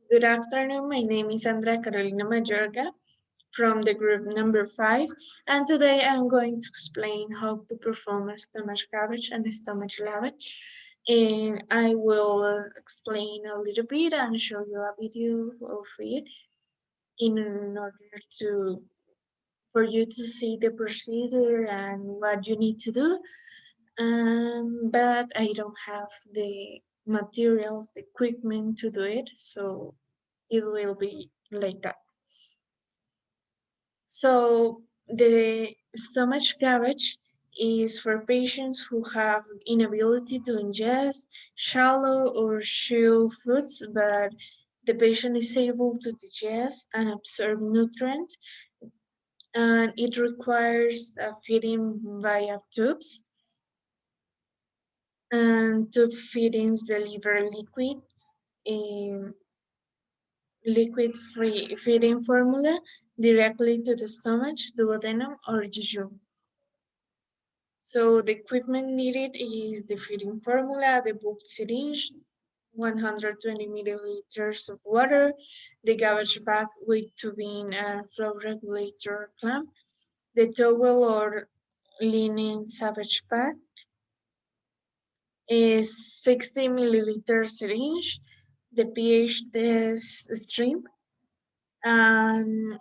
Good afternoon. My name is Andrea Mayorga from the group number 5, and today I'm going to explain how to perform a stomach gavage and a stomach lavage. And I will explain a little bit and show you a video of it in order to for you to see the procedure and what you need to do. But I don't have the materials, the equipment to do it, so it will be like that. So the stomach gavage is for patients who have inability to ingest shallow or chew foods, but the patient is able to digest and absorb nutrients, and it requires a feeding via tubes. And tube feedings deliver um, liquid free feeding formula directly to the stomach, duodenum, or jejunum. So the equipment needed is the feeding formula, the bulk syringe, 120 milliliters of water, the garbage bag with tubing and flow regulator clamp, the towel or linen savage bag, a 60 milliliter syringe, the pH test stream, and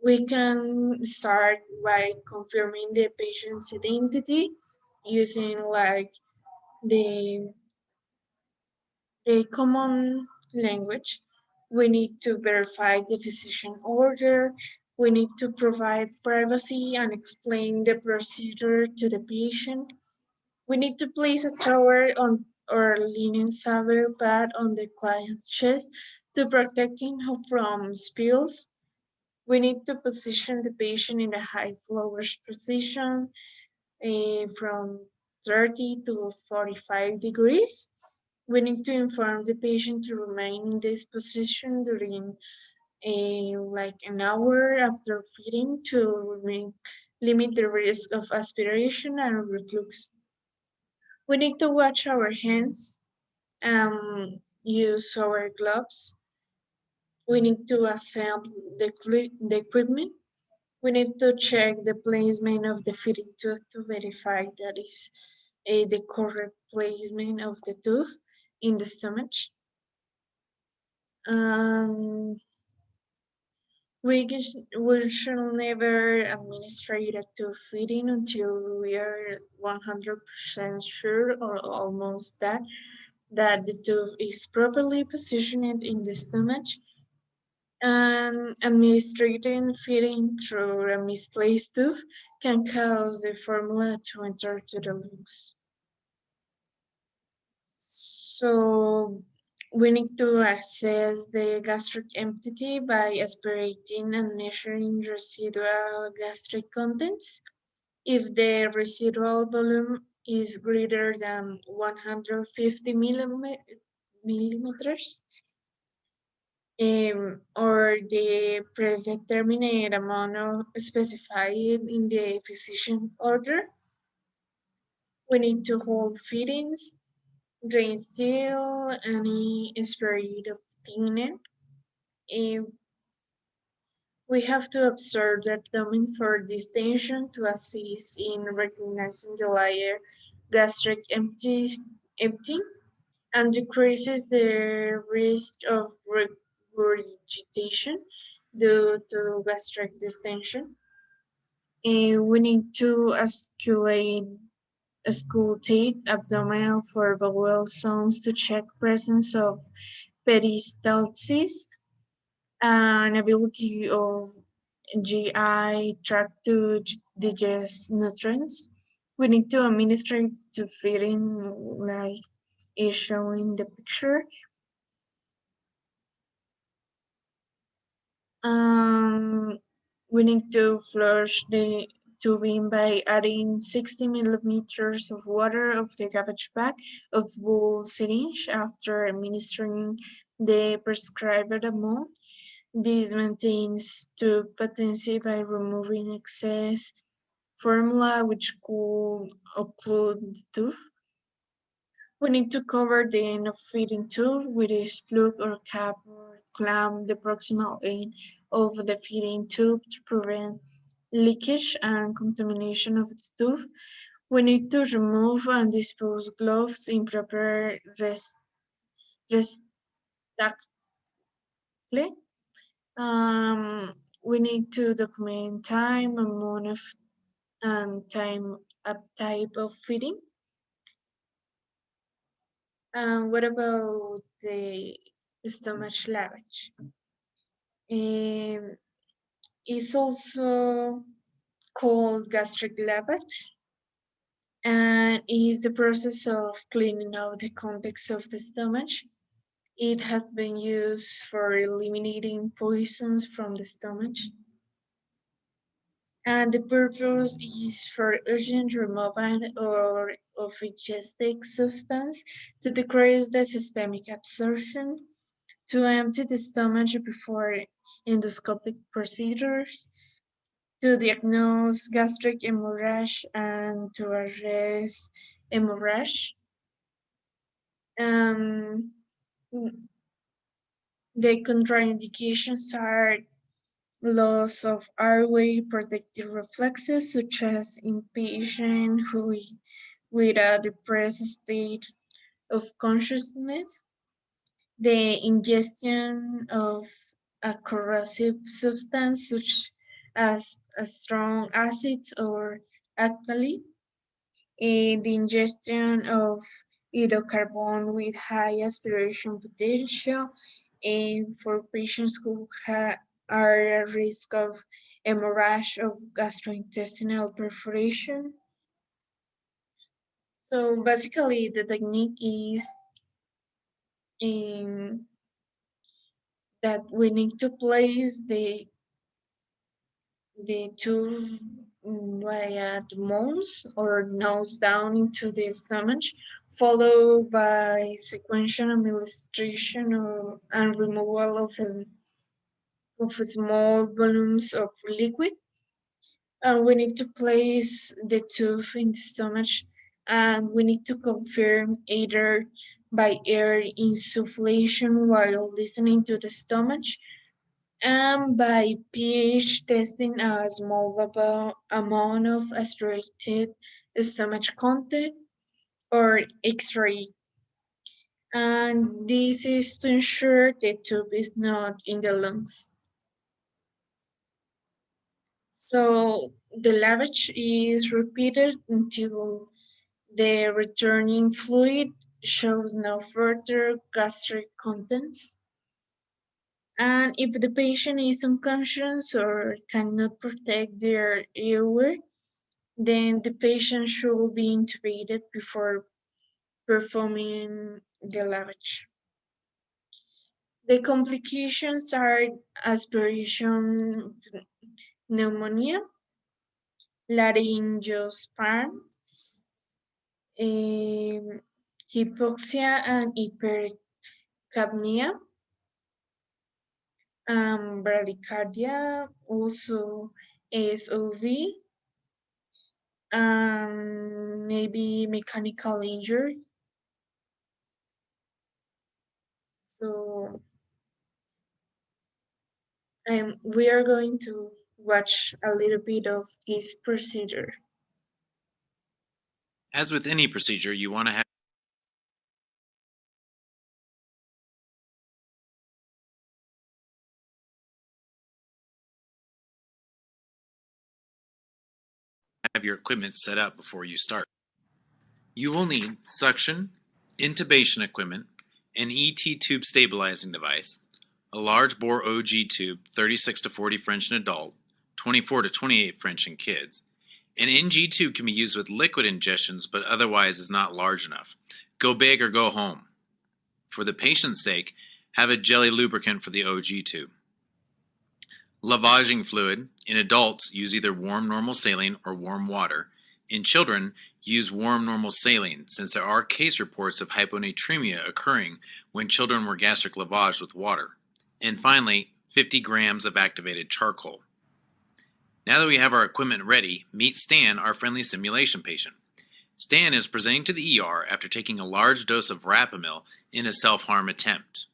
we can start by confirming the patient's identity using like the a common language. We need to verify the physician order. We need to provide privacy and explain the procedure to the patient. We need to place a towel on or linen shower pad on the client's chest to protect him from spills. We need to position the patient in a high flourish position from 30 to 45 degrees. We need to inform the patient to remain in this position during like an hour after feeding to limit the risk of aspiration and reflux. We need to wash our hands and use our gloves. We need to assemble the equipment. We need to check the placement of the feeding tooth to verify that is the correct placement of the tooth in the stomach. Um, we shall never administrate a tooth feeding until we are 100% sure or almost that the tooth is properly positioned in the stomach, and administrating feeding through a misplaced tooth can cause the formula to enter to the lungs. So we need to assess the gastric empty by aspirating and measuring residual gastric contents. If the residual volume is greater than 150 millimeters, or the predetermined amount of specified in the physician order, we need to hold feedings, drain still any spirit of thinning. Um, we have to observe the abdomen for distension to assist in recognizing the layer gastric empty and decreases the risk of regurgitation due to gastric distension. We need to auscultate abdominal for bowel sounds to check presence of peristalsis and ability of GI tract to digest nutrients. We need to administer to feeding like is shown in the picture. Um, we need to flush the tubing by adding 60 millimeters of water of the garbage bag of bull syringe after administering the prescribed amount. This maintains tube patency by removing excess formula which could occlude the tube. We need to cover the end of feeding tube with a plug or cap or clamp the proximal end of the feeding tube to prevent leakage and contamination of the tube. We need to remove and dispose gloves in proper respectfully. We need to document time, amount of and time of type of feeding. What about the stomach lavage? Um, it's also called gastric lavage and is the process of cleaning out the contents of the stomach. It has been used for eliminating poisons from the stomach, and the purpose is for urgent removal or of digestive substance to decrease the systemic absorption, to empty the stomach before endoscopic procedures, to diagnose gastric hemorrhage and to arrest hemorrhage. Um, the contraindications are loss of airway protective reflexes, such as in patients who with a depressed state of consciousness, the ingestion of a corrosive substance such as a strong acids or alkali, the ingestion of hydrocarbon with high aspiration potential, and for patients who are at risk of hemorrhage of gastrointestinal perforation. So basically, the technique is in that we need to place the tube via the mouth or nose down into the stomach, followed by sequential administration and removal of small volumes of liquid. We need to place the tube in the stomach and we need to confirm either by air insufflation while listening to the stomach and by pH testing a small amount of aspirated stomach content or X-ray. And this is to ensure the tube is not in the lungs. So the lavage is repeated until the returning fluid shows no further gastric contents. And if the patient is unconscious or cannot protect their airway, then the patient should be intubated before performing the lavage. The complications are aspiration pneumonia, laryngospasms, hypoxia and hypercapnia, bradycardia, also SOV, maybe mechanical injury. So we are going to watch a little bit of this procedure. As with any procedure, you want to have your equipment set up before you start. You will need suction, intubation equipment, an ET tube stabilizing device, a large bore OG tube 36 to 40 French in adult, 24 to 28 French in kids. An NG tube can be used with liquid ingestions but otherwise is not large enough. Go big or go home. For the patient's sake, have a jelly lubricant for the OG tube. Lavaging fluid. In adults, use either warm normal saline or warm water. In children, use warm normal saline, since there are case reports of hyponatremia occurring when children were gastric lavaged with water. And finally, 50 grams of activated charcoal. Now that we have our equipment ready, meet Stan, our friendly simulation patient. Stan is presenting to the ER after taking a large dose of Rapamil in a self-harm attempt.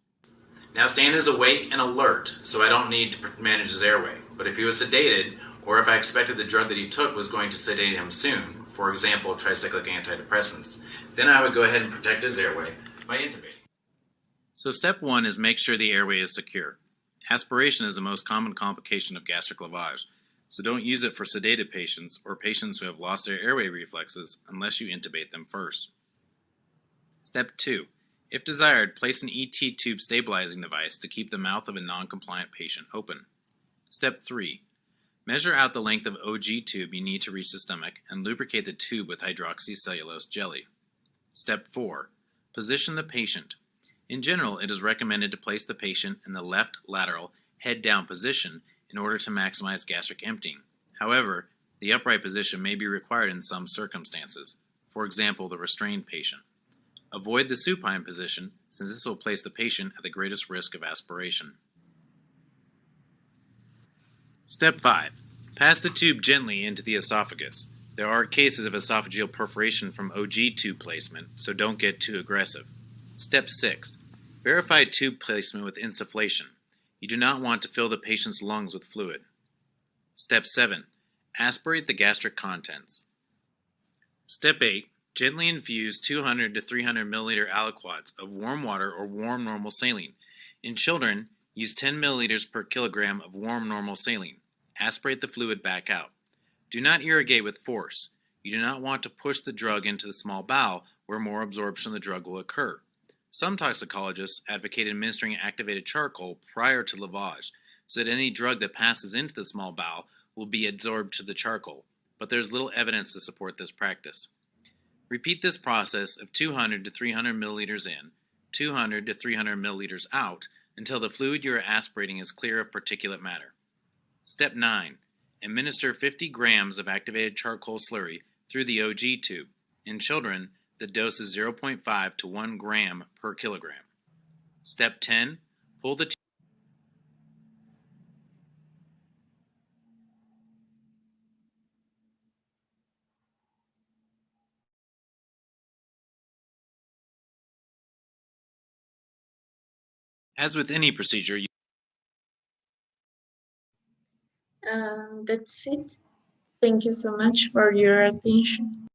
Now Stan is awake and alert, so I don't need to manage his airway. But if he was sedated, or if I expected the drug that he took was going to sedate him soon, for example, tricyclic antidepressants, then I would go ahead and protect his airway by intubating. So step 1 is make sure the airway is secure. Aspiration is the most common complication of gastric lavage, so don't use it for sedated patients or patients who have lost their airway reflexes unless you intubate them first. Step 2. If desired, place an ET tube stabilizing device to keep the mouth of a non-compliant patient open. Step 3. Measure out the length of OG tube you need to reach the stomach and lubricate the tube with hydroxycellulose jelly. Step 4. Position the patient. In general, it is recommended to place the patient in the left lateral head-down position in order to maximize gastric emptying. However, the upright position may be required in some circumstances, for example, the restrained patient. Avoid the supine position, since this will place the patient at the greatest risk of aspiration. Step 5. Pass the tube gently into the esophagus. There are cases of esophageal perforation from OG tube placement, so don't get too aggressive. Step 6. Verify tube placement with insufflation. You do not want to fill the patient's lungs with fluid. Step 7. Aspirate the gastric contents. Step 8. Gently infuse 200 to 300 milliliter aliquots of warm water or warm normal saline. In children, use 10 milliliters per kilogram of warm normal saline. Aspirate the fluid back out. Do not irrigate with force. You do not want to push the drug into the small bowel where more absorption of the drug will occur. Some toxicologists advocate administering activated charcoal prior to lavage so that any drug that passes into the small bowel will be absorbed to the charcoal, but there is little evidence to support this practice. Repeat this process of 200 to 300 milliliters in, 200 to 300 milliliters out until the fluid you are aspirating is clear of particulate matter. Step 9. Administer 50 grams of activated charcoal slurry through the OG tube. In children, the dose is 0.5 to 1 gram per kilogram. Step 10. Pull the tube. As with any procedure, That's it. Thank you so much for your attention.